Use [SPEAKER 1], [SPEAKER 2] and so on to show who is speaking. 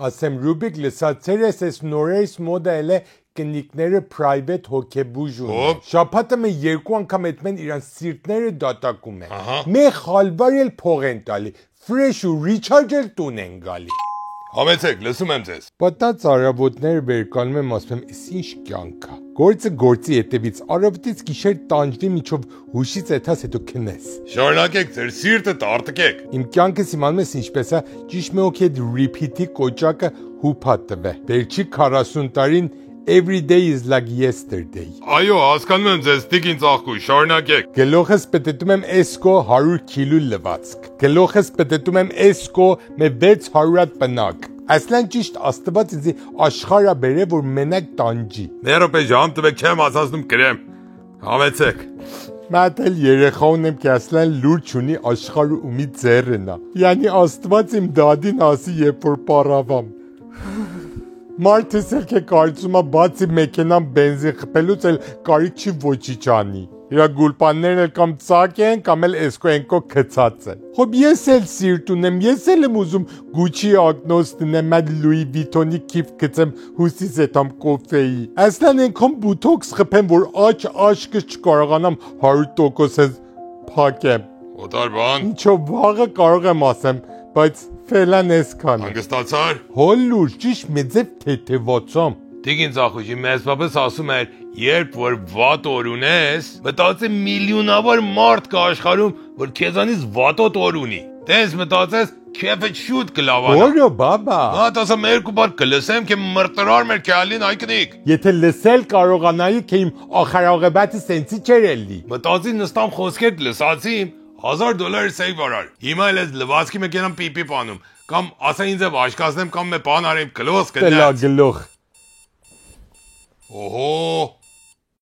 [SPEAKER 1] ասեմ Ռուբիկ լսացել ես այս նորերս մոդա էլ է կնիկները private հոգեբուժ ունեն շաբաթը մե երկու անգամ այդմեն իրան սիրտները դատակում են մե խալվար էլ փող են տալի fresh ու recharge էլ տուն են գալի
[SPEAKER 2] Համեցեք, լսում եմ ձեզ։
[SPEAKER 1] Պատած արաբոտները վերկանում եմ, ասում եմ, «Էս ինչ կյանք է»։ Գործը գործի հետևից արաբտից գիշեր տանջվի միջով հուշից եթաս հետո քնես։
[SPEAKER 2] Շարունակեք ձեր սիրտը տարտկեք։
[SPEAKER 1] Իմ կյանքս իմանում ես ինչպես է, ճիշտ մի հոգի այդ repeat-ի կոճակը հուփա տվե։ Վերջի 40 տարին Every day is like yesterday։
[SPEAKER 2] Այո, հասկանում եմ ձեզ, տիկին ծաղկույր, շարունակեք։
[SPEAKER 1] Գլոխս պետետում եմ Esco 100 կիլո լվացք։ Գլոխս պետետում եմ Esco մե 600 պնակ։ Այսլան ճիշտ աստված ինձ աշխարհա բերե որ մենակ տանջի։
[SPEAKER 2] Ներոպե ժամ տվեք չեմ ասածնում գրեմ։ Համեցեք։
[SPEAKER 1] Մատել երեխա ունեմ કે ասլան լուրջ ունի աշխարհը ումի ձեռնա։ Յանի աստված իմ դադին ասի երբ որ պարավամ։ Մարդս էլ կե կարծում է բացի մեքենան բենզին խփելուց էլ կարիք չի ոչի չանի։ Իրա գուլպաններն էլ կամ ծակ են կամ էլ էսկոենկո քցած են։ Հոբ ես էլ սիրտ ունեմ, ես էլ եմ ուզում Gucci ակնոս տնեմ, այդ Louis Vuitton-ի քիֆ գցեմ հուսից հետամ կոֆեի։ Այսլան ենքան բութոքս խփեմ, որ աշկս չկարողանամ 100% փակեմ։
[SPEAKER 2] Օտար բան։
[SPEAKER 1] Ինչո վաղը կարող եմ ասեմ, բայց Ֆելան էսքան։
[SPEAKER 2] Հանգստացար։
[SPEAKER 1] Հոլուր, ճիշտ մեծև թեթևացամ։
[SPEAKER 2] Տիկին ծախուշի մեծ պապս ասում էր, երբ որ վատ օր ունես, մտածի միլիոնավոր մարդ կա աշխարհում, որ քեզանից վատոտ օր ունի։ Տես մտածես, քեֆը շուտ կլավանա։
[SPEAKER 1] Որո բաբա։
[SPEAKER 2] Հատ ասեմ երկու բար կլսեմ, թե մրտրար մեր քալին այկնիկ։
[SPEAKER 1] Եթե լսել կարողանայի, թե իմ ախարաղեբատը սենցի չեր էլի։
[SPEAKER 2] Մտածի նստամ խոսքեր լսացի, $1000 save արար։ Հիմա էլ ես լվացքի մեքենան պիպի պանում, կամ ասա ինձ աշկացնեմ կամ մե բան արեմ գլոս կդած։
[SPEAKER 1] Գլող։
[SPEAKER 2] Օհո